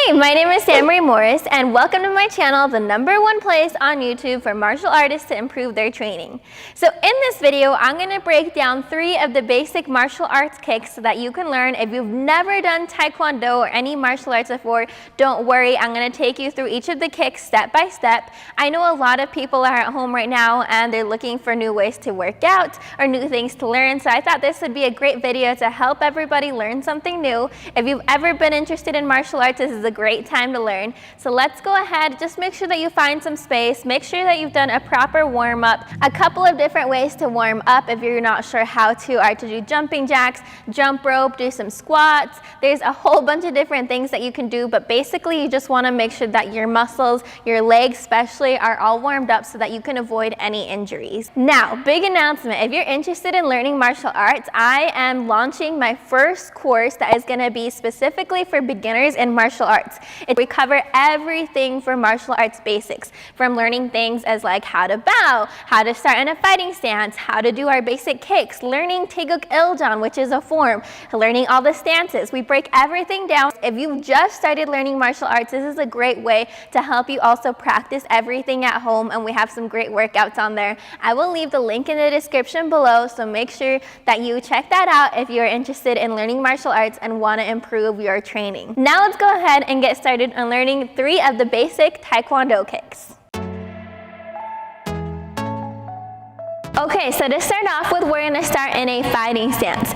Hey, my name is Sam Marie Morris, and welcome to my channel, the #1 place on YouTube for martial artists to improve their training. So in this video, I'm going to break down 3 of the basic martial arts kicks so that you can learn. If you've never done Taekwondo or any martial arts before, don't worry, I'm going to take you through each of the kicks step by step. I know a lot of people are at home right now and they're looking for new ways to work out or new things to learn, so I thought this would be a great video to help everybody learn something new. If you've ever been interested in martial arts, this is a great time to learn. So let's go ahead, just make sure that you find some space, make sure that you've done a proper warm-up. A couple of different ways to warm up if you're not sure how to are to do jumping jacks, jump rope, do some squats. There's a whole bunch of different things that you can do, but basically you just want to make sure that your muscles, your legs especially, are all warmed up so that you can avoid any injuries. Now, big announcement, if you're interested in learning martial arts, I am launching my first course that is going to be specifically for beginners in martial arts. We cover everything for martial arts basics, from learning things as like how to bow, how to start in a fighting stance, how to do our basic kicks, learning Taeguk Iljan, which is a form, learning all the stances. We break everything down. If you've just started learning martial arts, this is a great way to help you also practice everything at home, and we have some great workouts on there. I will leave the link in the description below, so make sure that you check that out if you're interested in learning martial arts and want to improve your training. Now let's go ahead and get started on learning 3 of the basic Taekwondo kicks. Okay, so to start off with, we're going to start in a fighting stance.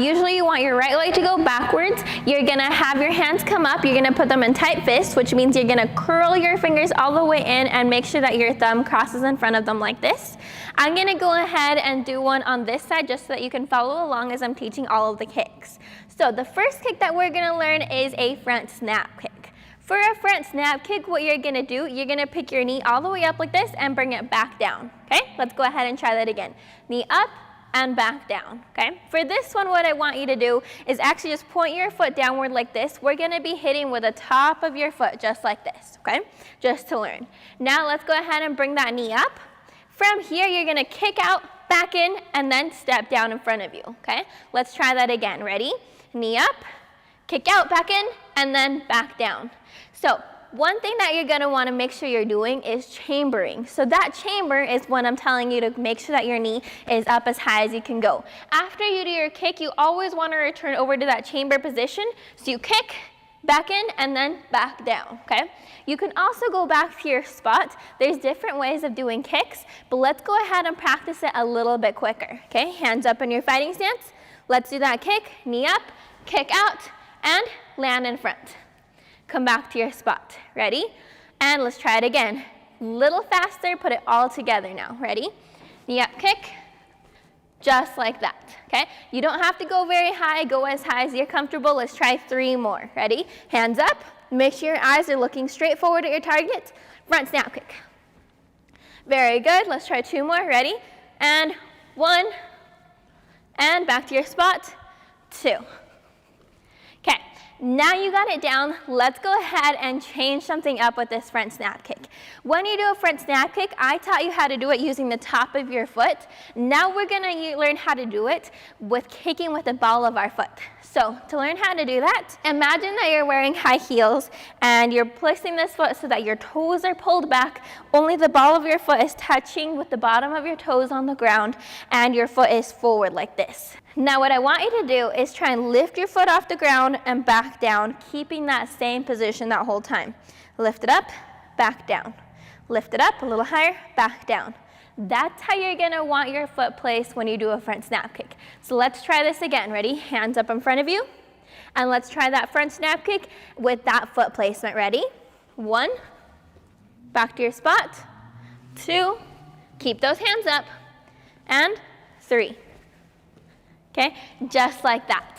Usually you want your right leg to go backwards. You're going to have your hands come up. You're going to put them in tight fists, which means you're going to curl your fingers all the way in and make sure that your thumb crosses in front of them like this. I'm going to go ahead and do one on this side just so that you can follow along as I'm teaching all of the kicks. So the first kick that we're going to learn is a front snap kick. For a front snap kick, what you're going to do, you're going to pick your knee all the way up like this and bring it back down. Okay, let's go ahead and try that again. Knee up and back down. Okay, for this one, what I want you to do is actually just point your foot downward like this. We're going to be hitting with the top of your foot just like this. Okay, just to learn. Now let's go ahead and bring that knee up. From here, you're going to kick out, back in, and then step down in front of you. Okay, let's try that again. Ready? Knee up, kick out, back in, and then back down. So one thing that you're going to want to make sure you're doing is chambering. So that chamber is when I'm telling you to make sure that your knee is up as high as you can go. After you do your kick, you always want to return over to that chamber position. So you kick, back in, and then back down, okay? You can also go back to your spot. There's different ways of doing kicks, but let's go ahead and practice it a little bit quicker, okay? Hands up in your fighting stance. Let's do that kick, knee up, kick out, and land in front. Come back to your spot. Ready? And let's try it again. Little faster, put it all together now. Ready? Knee up, kick, just like that, okay? You don't have to go very high, go as high as you're comfortable. Let's try 3 more. Ready? Hands up, make sure your eyes are looking straight forward at your target. Front snap kick. Very good, let's try 2 more. Ready? And 1, and back to your spot, 2. Okay. Now you got it down, let's go ahead and change something up with this front snap kick. When you do a front snap kick, I taught you how to do it using the top of your foot. Now we're going to learn how to do it with kicking with the ball of our foot. So to learn how to do that, imagine that you're wearing high heels and you're placing this foot so that your toes are pulled back, only the ball of your foot is touching with the bottom of your toes on the ground, and your foot is forward like this. Now what I want you to do is try and lift your foot off the ground and back down, keeping that same position that whole time. Lift it up, back down. Lift it up a little higher, back down. That's how you're going to want your foot placed when you do a front snap kick. So let's try this again. Ready? Hands up in front of you. And let's try that front snap kick with that foot placement. Ready? 1, back to your spot. 2, keep those hands up. And 3. Okay, just like that.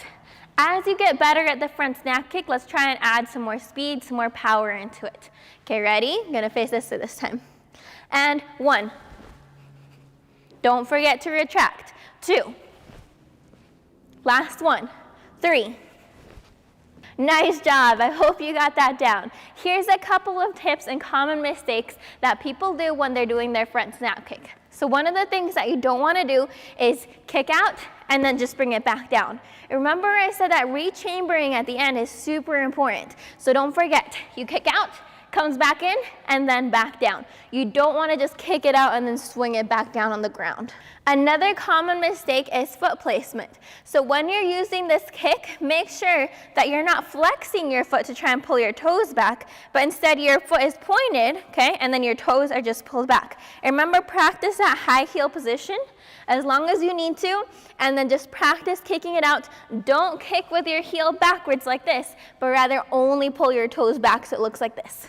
As you get better at the front snap kick, let's try and add some more speed, some more power into it. Okay, ready? I'm going to face this this time. And 1. Don't forget to retract. 2. Last one. 3. Nice job. I hope you got that down. Here's a couple of tips and common mistakes that people do when they're doing their front snap kick. So one of the things that you don't want to do is kick out and then just bring it back down. Remember I said that rechambering at the end is super important. So don't forget, you kick out, comes back in, and then back down. You don't want to just kick it out and then swing it back down on the ground. Another common mistake is foot placement. So when you're using this kick, make sure that you're not flexing your foot to try and pull your toes back, but instead your foot is pointed, okay, and then your toes are just pulled back. And remember, practice that high heel position as long as you need to, and then just practice kicking it out. Don't kick with your heel backwards like this, but rather only pull your toes back so it looks like this.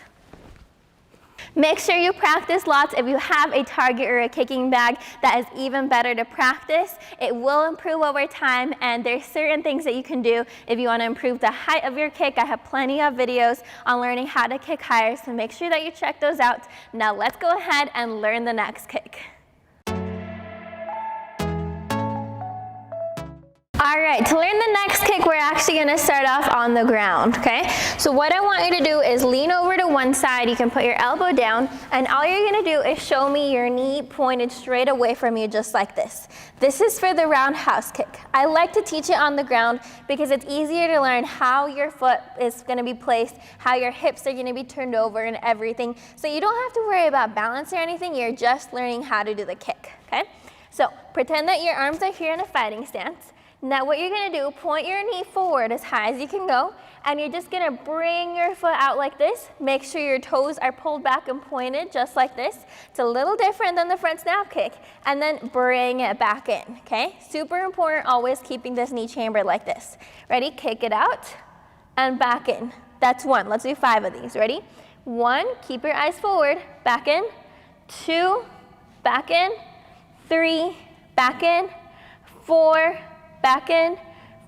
Make sure you practice lots. If you have a target or a kicking bag, that is even better to practice. It will improve over time, and there's certain things that you can do if you want to improve the height of your kick. I have plenty of videos on learning how to kick higher, so make sure that you check those out. Now let's go ahead and learn the next kick. All right, to learn the next kick, we're actually going to start off on the ground, okay? So what I want you to do is lean over to one side. You can put your elbow down, and all you're going to do is show me your knee pointed straight away from you, just like this. This is for the roundhouse kick. I like to teach it on the ground because it's easier to learn how your foot is going to be placed, how your hips are going to be turned over and everything. So you don't have to worry about balance or anything. You're just learning how to do the kick, okay? So pretend that your arms are here in a fighting stance. Now what you're going to do, point your knee forward as high as you can go, and you're just going to bring your foot out like this. Make sure your toes are pulled back and pointed just like this. It's a little different than the front snap kick, and then bring it back in, okay? Super important, always keeping this knee chambered like this. Ready? Kick it out and back in. That's one. Let's do 5 of these. Ready? 1, keep your eyes forward, back in. 2, back in. 3, back in. 4, back in.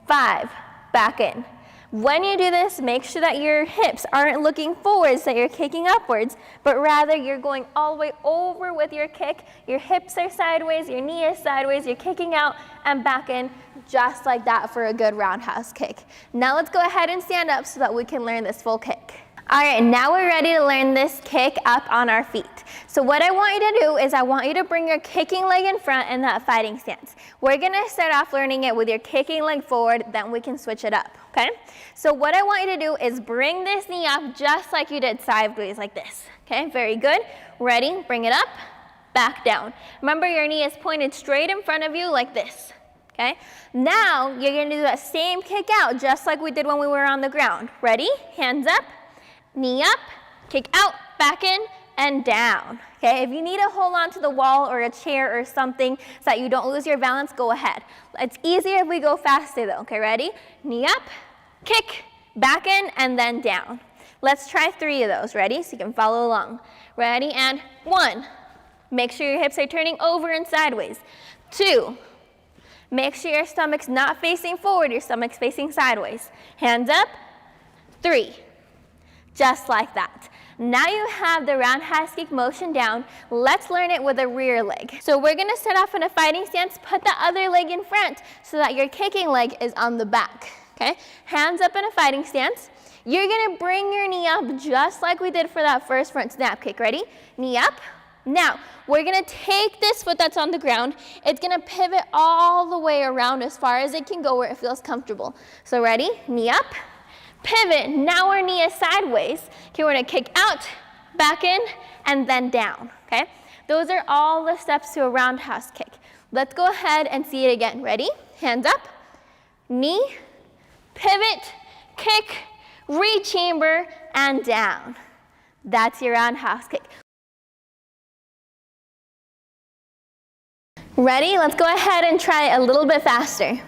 5, back in. When you do this, make sure that your hips aren't looking forwards, that you're kicking upwards, but rather you're going all the way over with your kick. Your hips are sideways, your knee is sideways, you're kicking out and back in, just like that for a good roundhouse kick. Now let's go ahead and stand up so that we can learn this full kick. All right, now we're ready to learn this kick up on our feet. So what I want you to do is I want you to bring your kicking leg in front in that fighting stance. We're gonna start off learning it with your kicking leg forward, then we can switch it up, okay? So what I want you to do is bring this knee up just like you did sideways like this, okay? Very good. Ready? Bring it up, back down. Remember, your knee is pointed straight in front of you like this, okay? Now you're gonna do that same kick out just like we did when we were on the ground. Ready? Hands up. Knee up, kick out, back in, and down. Okay, if you need to hold on to the wall or a chair or something so that you don't lose your balance, go ahead. It's easier if we go faster though. Okay, ready? Knee up, kick, back in, and then down. Let's try 3 of those. Ready? So you can follow along. Ready? And 1. Make sure your hips are turning over and sideways. 2. Make sure your stomach's not facing forward, your stomach's facing sideways. Hands up. 3. Just like that. Now you have the roundhouse kick motion down. Let's learn it with a rear leg. So we're gonna start off in a fighting stance. Put the other leg in front so that your kicking leg is on the back, okay? Hands up in a fighting stance. You're gonna bring your knee up just like we did for that first front snap kick. Ready? Knee up. Now, we're gonna take this foot that's on the ground. It's gonna pivot all the way around as far as it can go where it feels comfortable. So ready? Knee up. Pivot, now our knee is sideways. Okay, we're gonna kick out, back in, and then down, okay? Those are all the steps to a roundhouse kick. Let's go ahead and see it again. Ready? Hands up, knee, pivot, kick, rechamber, and down. That's your roundhouse kick. Ready? Let's go ahead and try it a little bit faster.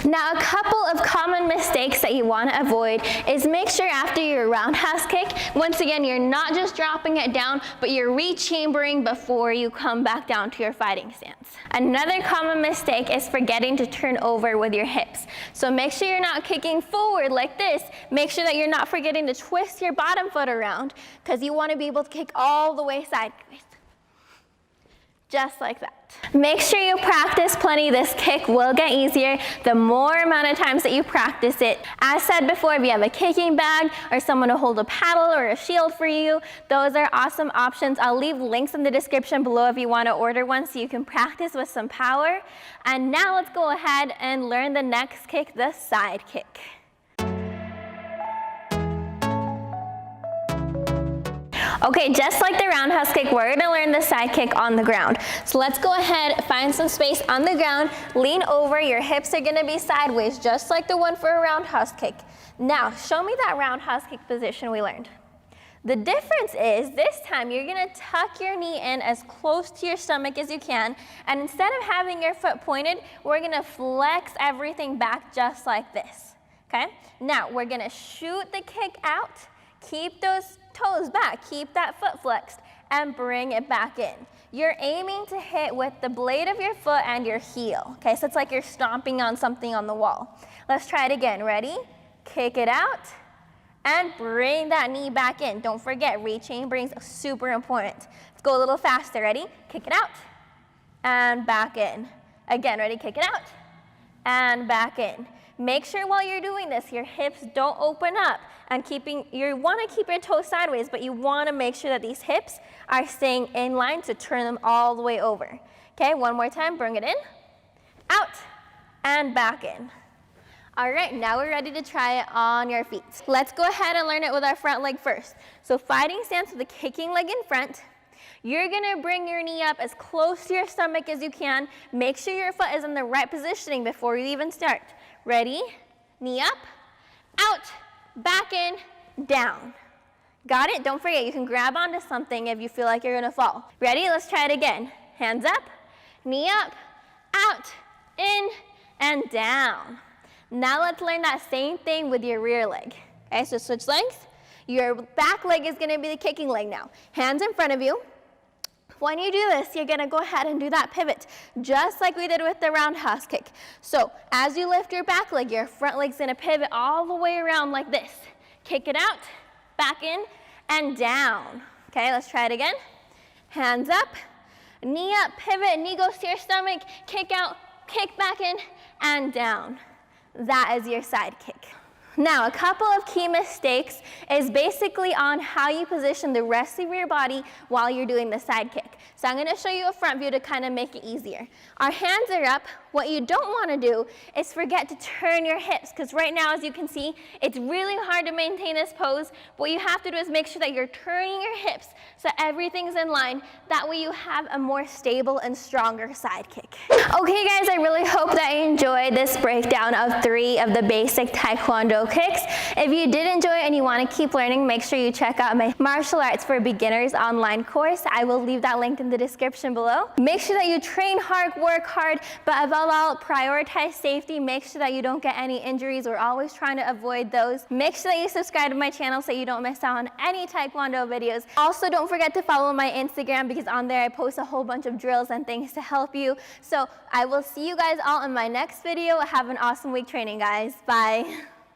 Now, a couple of common mistakes that you want to avoid is make sure after your roundhouse kick, once again, you're not just dropping it down, but you're rechambering before you come back down to your fighting stance. Another common mistake is forgetting to turn over with your hips. So make sure you're not kicking forward like this. Make sure that you're not forgetting to twist your bottom foot around because you want to be able to kick all the way sideways. Just like that. Make sure you practice plenty. This kick will get easier the more amount of times that you practice it. As said before, if you have a kicking bag or someone to hold a paddle or a shield for you, those are awesome options. I'll leave links in the description below if you want to order one so you can practice with some power. And now let's go ahead and learn the next kick, the side kick. Okay, just like the roundhouse kick, we're gonna learn the side kick on the ground. So let's go ahead, find some space on the ground, lean over, your hips are gonna be sideways, just like the one for a roundhouse kick. Now, show me that roundhouse kick position we learned. The difference is, this time you're gonna tuck your knee in as close to your stomach as you can, and instead of having your foot pointed, we're gonna flex everything back just like this, okay? Now, we're gonna shoot the kick out, keep those toes back, keep that foot flexed, and bring it back in. You're aiming to hit with the blade of your foot and your heel, okay? So it's like you're stomping on something on the wall. Let's try it again, ready? Kick it out, and bring that knee back in. Don't forget, reaching brings super important. Let's go a little faster, ready? Kick it out, and back in. Again, ready? Kick it out, and back in. Make sure while you're doing this, your hips don't open up, and you want to keep your toes sideways, but you want to make sure that these hips are staying in line to turn them all the way over. Okay, one more time, bring it in, out, and back in. All right, now we're ready to try it on your feet. Let's go ahead and learn it with our front leg first. So fighting stance with the kicking leg in front. You're gonna bring your knee up as close to your stomach as you can. Make sure your foot is in the right positioning before you even start. Ready? Knee up, out, back in, down. Got it? Don't forget, you can grab onto something if you feel like you're gonna fall. Ready? Let's try it again. Hands up, knee up, out, in, and down. Now let's learn that same thing with your rear leg. Okay, so switch legs. Your back leg is gonna be the kicking leg now. Hands in front of you. When you do this, you're gonna go ahead and do that pivot, just like we did with the roundhouse kick. So as you lift your back leg, your front leg's gonna pivot all the way around like this. Kick it out, back in, and down. Okay, let's try it again. Hands up, knee up, pivot, knee goes to your stomach, kick out, kick back in, and down. That is your side kick. Now, a couple of key mistakes is basically on how you position the rest of your body while you're doing the side kick. So I'm gonna show you a front view to kind of make it easier. Our hands are up. What you don't wanna do is forget to turn your hips, because right now, as you can see, it's really hard to maintain this pose. What you have to do is make sure that you're turning your hips so everything's in line. That way you have a more stable and stronger side kick. Okay guys, I really hope that you enjoyed this breakdown of 3 of the basic Taekwondo kicks. If you did enjoy it and you want to keep learning, make sure you check out my Martial Arts for Beginners online course. I will leave that link in the description below. Make sure that you train hard, work hard, but above all, prioritize safety. Make sure that you don't get any injuries. We're always trying to avoid those. Make sure that you subscribe to my channel so you don't miss out on any Taekwondo videos. Also, don't forget to follow my Instagram, because on there I post a whole bunch of drills and things to help you. So I will see you guys all in my next video. Have an awesome week training, guys. Bye.